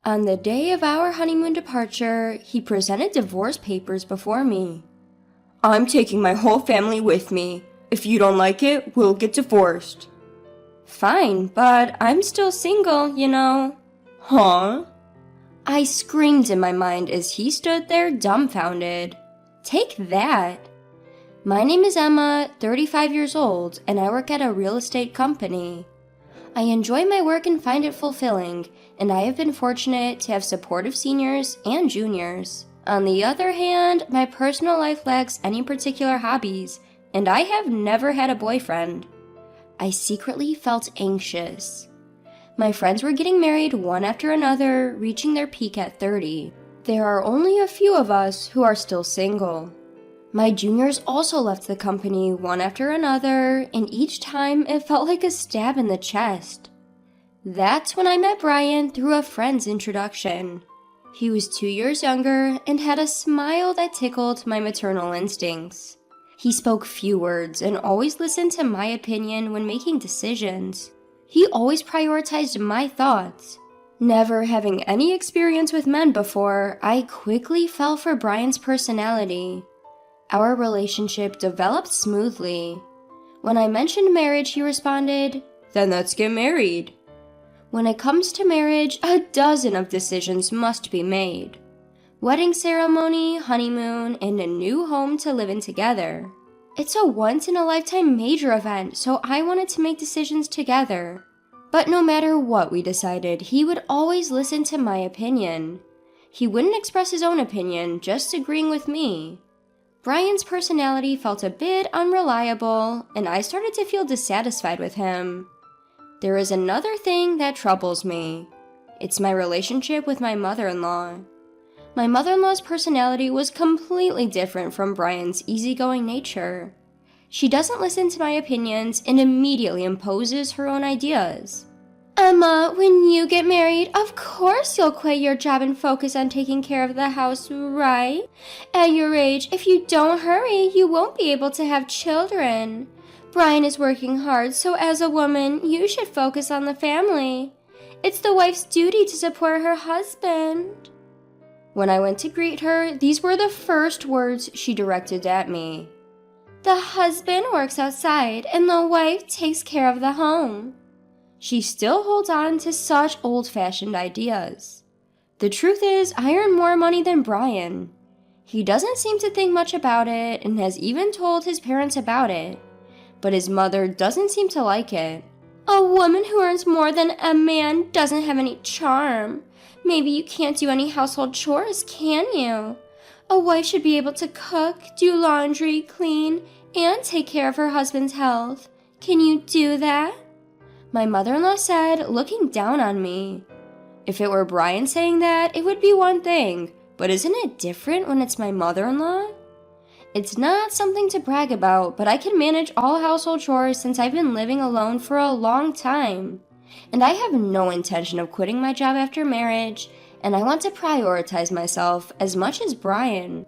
On the day of our honeymoon departure, he presented divorce papers before me. I'm taking my whole family with me. If you don't like it, we'll get divorced. Fine, but I'm still single, you know. Huh? I screamed in my mind as he stood there dumbfounded. Take that! My name is Emma, 35 years old, and I work at a real estate company. I enjoy my work and find it fulfilling, and I have been fortunate to have supportive seniors and juniors. On the other hand, my personal life lacks any particular hobbies, and I have never had a boyfriend. I secretly felt anxious. My friends were getting married one after another, reaching their peak at 30. There are only a few of us who are still single. My juniors also left the company one after another, and each time it felt like a stab in the chest. That's when I met Brian through a friend's introduction. He was 2 years younger and had a smile that tickled my maternal instincts. He spoke few words and always listened to my opinion when making decisions. He always prioritized my thoughts. Never having any experience with men before, I quickly fell for Brian's personality. Our relationship developed smoothly. When I mentioned marriage, he responded, "Then let's get married." When it comes to marriage, a dozen of decisions must be made. Wedding ceremony, honeymoon, and a new home to live in together. It's a once-in-a-lifetime major event, so I wanted to make decisions together. But no matter what we decided, he would always listen to my opinion. He wouldn't express his own opinion, just agreeing with me. Brian's personality felt a bit unreliable, and I started to feel dissatisfied with him. There is another thing that troubles me. It's my relationship with my mother-in-law. My mother-in-law's personality was completely different from Brian's easygoing nature. She doesn't listen to my opinions and immediately imposes her own ideas. Emma, when you get married, of course you'll quit your job and focus on taking care of the house, right? At your age, if you don't hurry, you won't be able to have children. Brian is working hard, so as a woman, you should focus on the family. It's the wife's duty to support her husband. When I went to greet her, these were the first words she directed at me. The husband works outside, and the wife takes care of the home. She still holds on to such old-fashioned ideas. The truth is, I earn more money than Brian. He doesn't seem to think much about it and has even told his parents about it. But his mother doesn't seem to like it. A woman who earns more than a man doesn't have any charm. Maybe you can't do any household chores, can you? A wife should be able to cook, do laundry, clean, and take care of her husband's health. Can you do that? My mother-in-law said, looking down on me. If it were Brian saying that, it would be one thing, but isn't it different when it's my mother-in-law? It's not something to brag about, but I can manage all household chores since I've been living alone for a long time. And I have no intention of quitting my job after marriage, and I want to prioritize myself as much as Brian.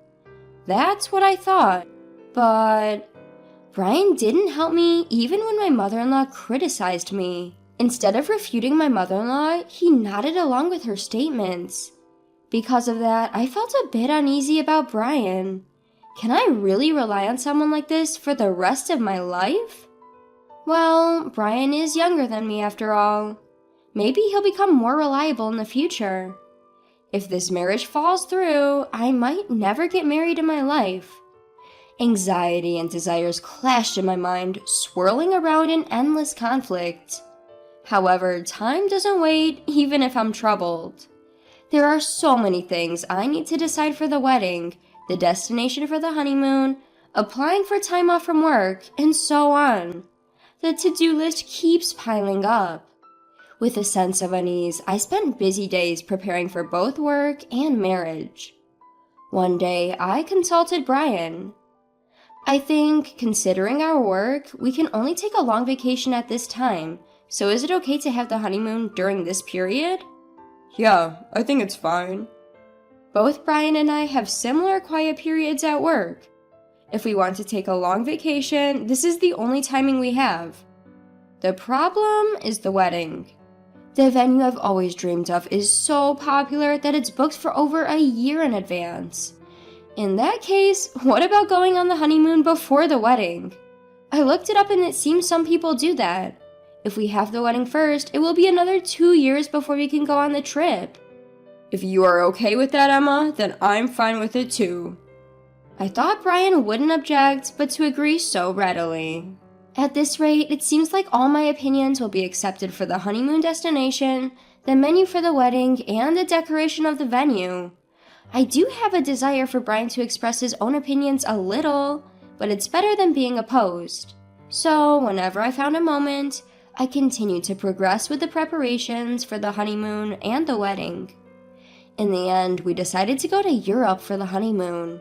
That's what I thought. But Brian didn't help me even when my mother-in-law criticized me. Instead of refuting my mother-in-law, he nodded along with her statements. Because of that, I felt a bit uneasy about Brian. Can I really rely on someone like this for the rest of my life? Well, Brian is younger than me after all. Maybe he'll become more reliable in the future. If this marriage falls through, I might never get married in my life. Anxiety and desires clashed in my mind, swirling around in endless conflict. However, time doesn't wait, even if I'm troubled. There are so many things I need to decide for the wedding, the destination for the honeymoon, applying for time off from work, and so on. The to-do list keeps piling up. With a sense of unease, I spent busy days preparing for both work and marriage. One day, I consulted Brian. I think, considering our work, we can only take a long vacation at this time, so is it okay to have the honeymoon during this period? Yeah, I think it's fine. Both Brian and I have similar quiet periods at work. If we want to take a long vacation, this is the only timing we have. The problem is the wedding. The venue I've always dreamed of is so popular that it's booked for over a year in advance. In that case, what about going on the honeymoon before the wedding? I looked it up and it seems some people do that. If we have the wedding first, it will be another 2 years before we can go on the trip. If you are okay with that, Emma, then I'm fine with it too. I thought Brian wouldn't object, but to agree so readily. At this rate, it seems like all my opinions will be accepted for the honeymoon destination, the menu for the wedding, and the decoration of the venue. I do have a desire for Brian to express his own opinions a little, but it's better than being opposed. So, whenever I found a moment, I continued to progress with the preparations for the honeymoon and the wedding. In the end, we decided to go to Europe for the honeymoon.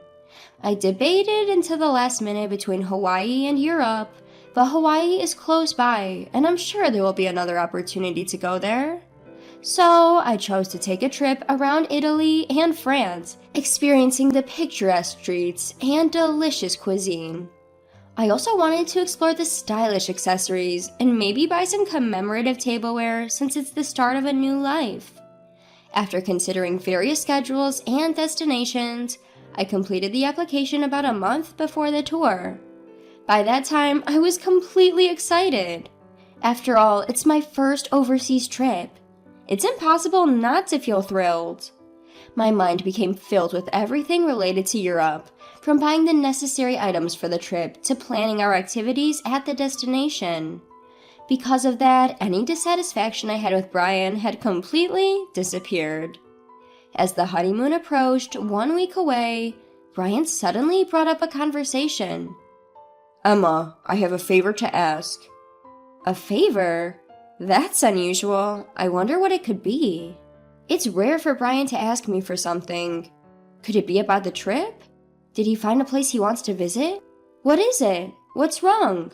I debated until the last minute between Hawaii and Europe, but Hawaii is close by, and I'm sure there will be another opportunity to go there. So, I chose to take a trip around Italy and France, experiencing the picturesque streets and delicious cuisine. I also wanted to explore the stylish accessories and maybe buy some commemorative tableware since it's the start of a new life. After considering various schedules and destinations, I completed the application about a month before the tour. By that time, I was completely excited. After all, it's my first overseas trip. It's impossible not to feel thrilled. My mind became filled with everything related to Europe, from buying the necessary items for the trip to planning our activities at the destination. Because of that, any dissatisfaction I had with Brian had completely disappeared. As the honeymoon approached 1 week away, Brian suddenly brought up a conversation. Emma, I have a favor to ask. A favor? That's unusual. I wonder what it could be. It's rare for Brian to ask me for something. Could it be about the trip? Did he find a place he wants to visit? What is it? What's wrong?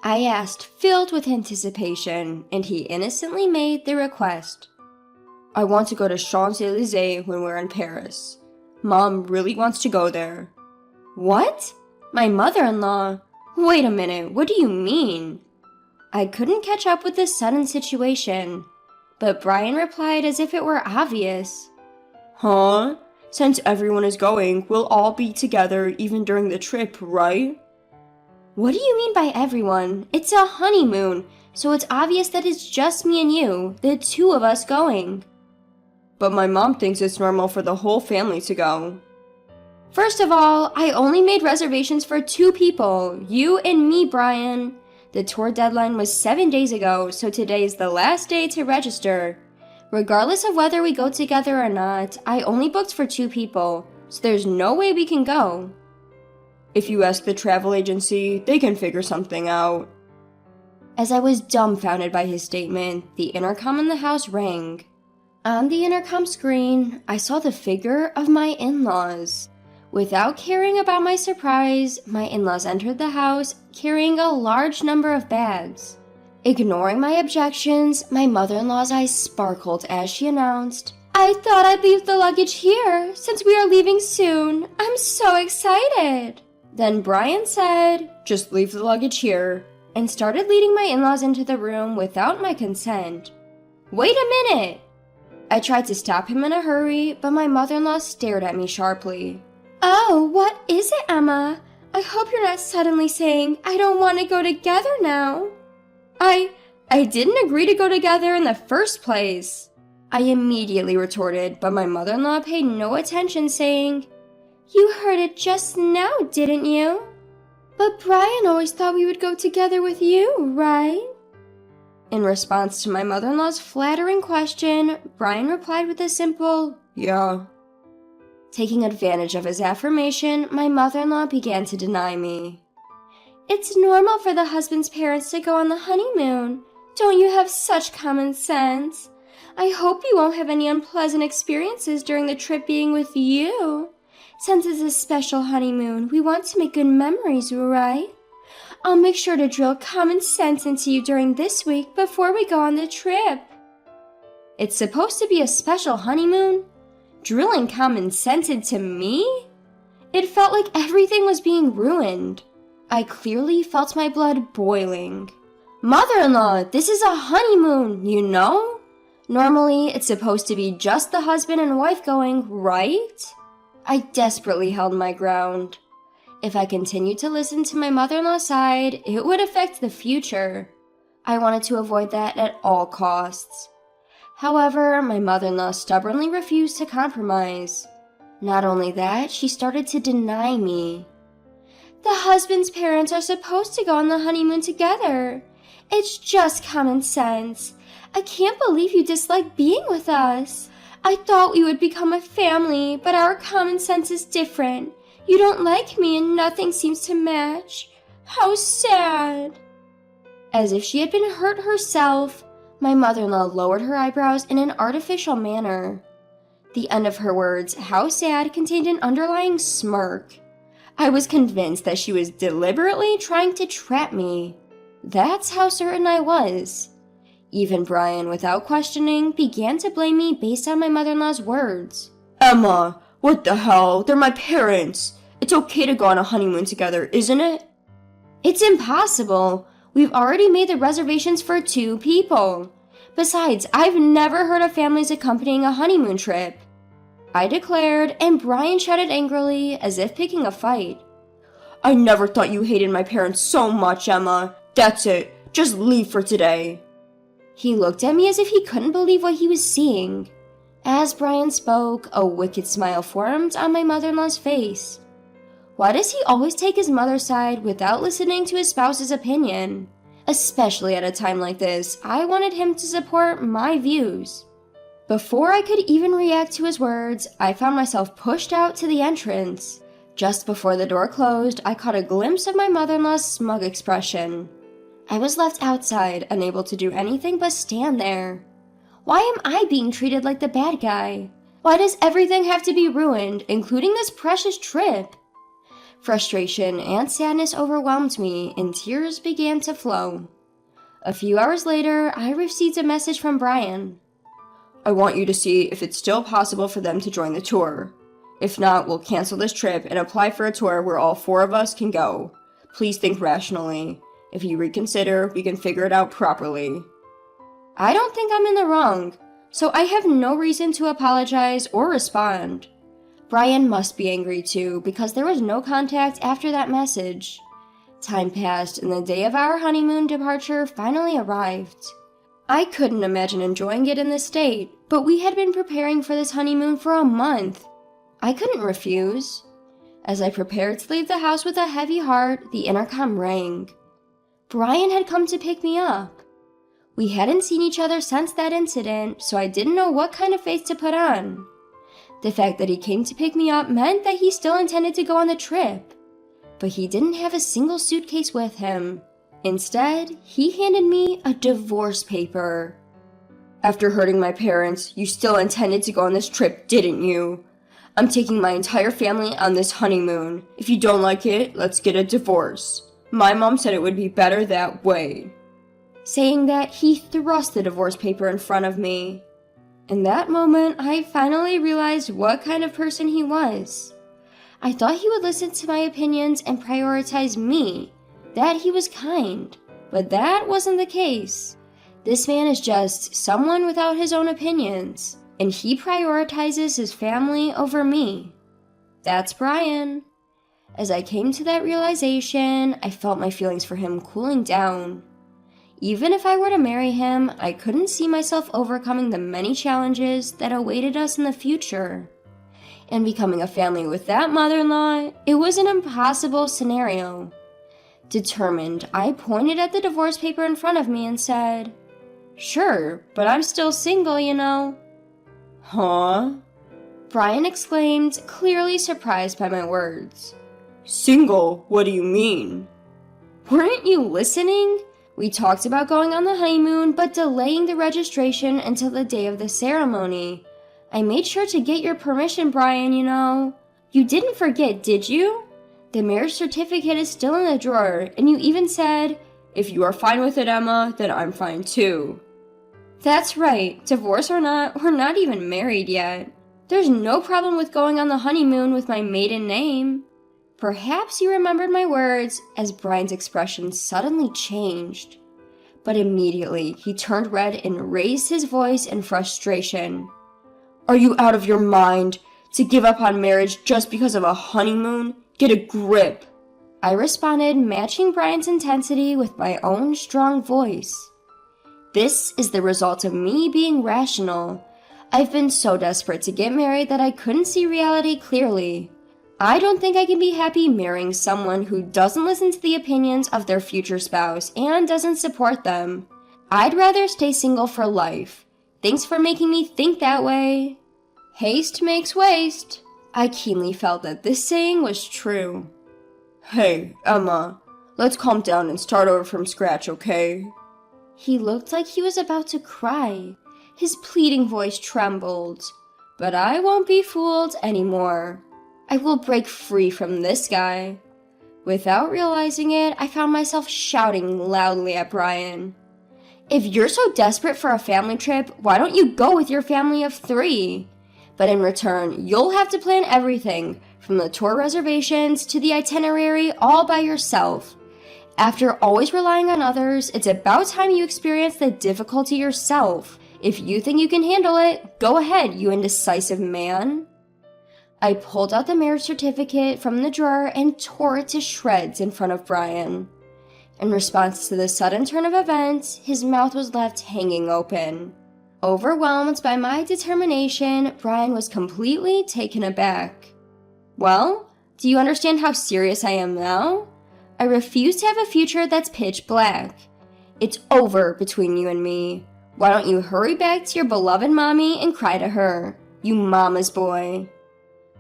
I asked, filled with anticipation, and he innocently made the request. I want to go to Champs-Élysées when we're in Paris. Mom really wants to go there. What? My mother-in-law? Wait a minute, what do you mean? I couldn't catch up with this sudden situation, but Brian replied as if it were obvious. Huh? Since everyone is going, we'll all be together even during the trip, right? What do you mean by everyone? It's a honeymoon, so it's obvious that it's just me and you, the two of us going. But my mom thinks it's normal for the whole family to go. First of all, I only made reservations for 2 people, you and me, Brian. The tour deadline was 7 days ago, so today is the last day to register. Regardless of whether we go together or not, I only booked for 2 people, so there's no way we can go. If you ask the travel agency, they can figure something out. As I was dumbfounded by his statement, the intercom in the house rang. On the intercom screen, I saw the figure of my in-laws. Without caring about my surprise, my in-laws entered the house carrying a large number of bags. Ignoring my objections, my mother-in-law's eyes sparkled as she announced, "I thought I'd leave the luggage here since we are leaving soon. I'm so excited." Then Brian said, "Just leave the luggage here," and started leading my in-laws into the room without my consent. "Wait a minute!" I tried to stop him in a hurry, but my mother-in-law stared at me sharply. "Oh, what is it, Emma? I hope you're not suddenly saying, I don't want to go together now." I didn't agree to go together in the first place. I immediately retorted, but my mother-in-law paid no attention, saying, "You heard it just now, didn't you? But Brian always thought we would go together with you, right?" In response to my mother-in-law's flattering question, Brian replied with a simple, "Yeah." Taking advantage of his affirmation, my mother-in-law began to deny me. "It's normal for the husband's parents to go on the honeymoon. Don't you have such common sense? I hope you won't have any unpleasant experiences during the trip being with you. Since it's a special honeymoon, we want to make good memories, right? I'll make sure to drill common sense into you during this week before we go on the trip." It's supposed to be a special honeymoon? Drilling common sense into me? It felt like everything was being ruined. I clearly felt my blood boiling. "Mother-in-law, this is a honeymoon, you know? Normally, it's supposed to be just the husband and wife going, right? I desperately held my ground. If I continued to listen to my mother-in-law's side, it would affect the future. I wanted to avoid that at all costs. However, my mother-in-law stubbornly refused to compromise. Not only that, she started to deny me. The husband's parents are supposed to go on the honeymoon together. It's just common sense. I can't believe you dislike being with us. I thought we would become a family, but our common sense is different. You don't like me and nothing seems to match. How sad. As if she had been hurt herself, my mother-in-law lowered her eyebrows in an artificial manner. The end of her words, "how sad," contained an underlying smirk. I was convinced that she was deliberately trying to trap me. That's how certain I was. Even Brian, without questioning, began to blame me based on my mother-in-law's words. Emma, what the hell? They're my parents. It's okay to go on a honeymoon together, isn't it? It's impossible. We've already made the reservations for 2 people. Besides, I've never heard of families accompanying a honeymoon trip, I declared, and Brian shouted angrily, as if picking a fight. I never thought you hated my parents so much, Emma. That's it. Just leave for today. He looked at me as if he couldn't believe what he was seeing. As Brian spoke, a wicked smile formed on my mother-in-law's face. Why does he always take his mother's side without listening to his spouse's opinion? Especially at a time like this, I wanted him to support my views. Before I could even react to his words, I found myself pushed out to the entrance. Just before the door closed, I caught a glimpse of my mother-in-law's smug expression. I was left outside, unable to do anything but stand there. Why am I being treated like the bad guy? Why does everything have to be ruined, including this precious trip? Frustration and sadness overwhelmed me, and tears began to flow. A few hours later, I received a message from Brian. I want you to see if it's still possible for them to join the tour. If not, we'll cancel this trip and apply for a tour where all 4 of us can go. Please think rationally. If you reconsider, we can figure it out properly. I don't think I'm in the wrong, so I have no reason to apologize or respond. Brian must be angry too, because there was no contact after that message. Time passed, and the day of our honeymoon departure finally arrived. I couldn't imagine enjoying it in this state, but we had been preparing for this honeymoon for a month. I couldn't refuse. As I prepared to leave the house with a heavy heart, the intercom rang. Brian had come to pick me up. We hadn't seen each other since that incident, so I didn't know what kind of face to put on. The fact that he came to pick me up meant that he still intended to go on the trip. But he didn't have a single suitcase with him. Instead, he handed me a divorce paper. After hurting my parents, you still intended to go on this trip, didn't you? I'm taking my entire family on this honeymoon. If you don't like it, let's get a divorce. My mom said it would be better that way. Saying that, he thrust the divorce paper in front of me. In that moment, I finally realized what kind of person he was. I thought he would listen to my opinions and prioritize me, that he was kind, but that wasn't the case. This man is just someone without his own opinions, and he prioritizes his family over me. That's Brian. As I came to that realization, I felt my feelings for him cooling down. Even if I were to marry him, I couldn't see myself overcoming the many challenges that awaited us in the future. And becoming a family with that mother-in-law, it was an impossible scenario. Determined, I pointed at the divorce paper in front of me and said, "Sure, but I'm still single, you know." Huh? Brian exclaimed, clearly surprised by my words. Single? What do you mean? Weren't you listening? We talked about going on the honeymoon, but delaying the registration until the day of the ceremony. I made sure to get your permission, Brian, you know. You didn't forget, did you? The marriage certificate is still in the drawer, and you even said, "If you are fine with it, Emma, then I'm fine too." That's right. Divorce or not, we're not even married yet. There's no problem with going on the honeymoon with my maiden name. Perhaps you remembered my words as Brian's expression suddenly changed. But immediately, he turned red and raised his voice in frustration. "Are you out of your mind? To give up on marriage just because of a honeymoon? Get a grip!" I responded, matching Brian's intensity with my own strong voice. "This is the result of me being rational. I've been so desperate to get married that I couldn't see reality clearly. I don't think I can be happy marrying someone who doesn't listen to the opinions of their future spouse and doesn't support them. I'd rather stay single for life. Thanks for making me think that way." Haste makes waste. I keenly felt that this saying was true. "Hey, Emma, let's calm down and start over from scratch, okay?" He looked like he was about to cry. His pleading voice trembled. But I won't be fooled anymore. I will break free from this guy. Without realizing it, I found myself shouting loudly at Brian. "If you're so desperate for a family trip, why don't you go with your family of 3? But in return, you'll have to plan everything, from the tour reservations to the itinerary, all by yourself. After always relying on others, it's about time you experience the difficulty yourself. If you think you can handle it, go ahead, you indecisive man." I pulled out the marriage certificate from the drawer and tore it to shreds in front of Brian. In response to the sudden turn of events, his mouth was left hanging open. Overwhelmed by my determination, Brian was completely taken aback. "Well, do you understand how serious I am now? I refuse to have a future that's pitch black. It's over between you and me. Why don't you hurry back to your beloved mommy and cry to her, you mama's boy."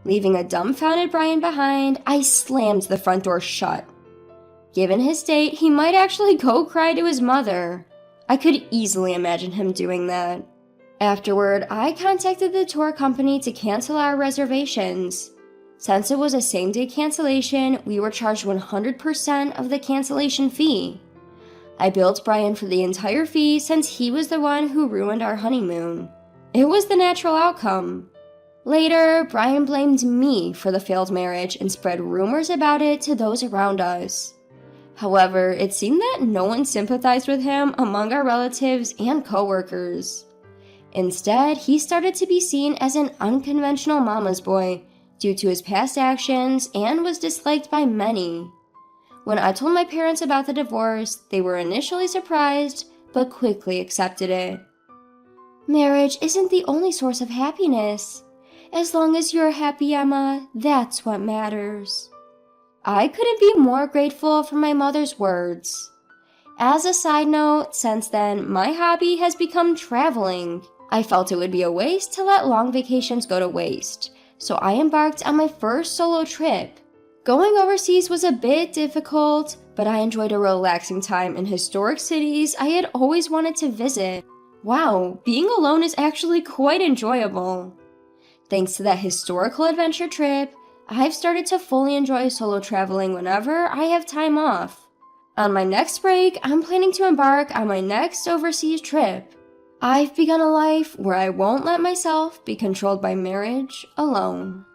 Leaving a dumbfounded Brian behind, I slammed the front door shut. Given his state, he might actually go cry to his mother. I could easily imagine him doing that. Afterward, I contacted the tour company to cancel our reservations. Since it was a same-day cancellation, we were charged 100% of the cancellation fee. I billed Brian for the entire fee since he was the one who ruined our honeymoon. It was the natural outcome. Later, Brian blamed me for the failed marriage and spread rumors about it to those around us. However, it seemed that no one sympathized with him among our relatives and coworkers. Instead, he started to be seen as an unconventional mama's boy due to his past actions and was disliked by many. When I told my parents about the divorce, they were initially surprised, but quickly accepted it. "Marriage isn't the only source of happiness. As long as you're happy, Emma, that's what matters." I couldn't be more grateful for my mother's words. As a side note, since then, my hobby has become traveling. I felt it would be a waste to let long vacations go to waste, so I embarked on my first solo trip. Going overseas was a bit difficult, but I enjoyed a relaxing time in historic cities I had always wanted to visit. Wow, being alone is actually quite enjoyable. Thanks to that historical adventure trip, I've started to fully enjoy solo traveling whenever I have time off. On my next break, I'm planning to embark on my next overseas trip. I've begun a life where I won't let myself be controlled by marriage alone.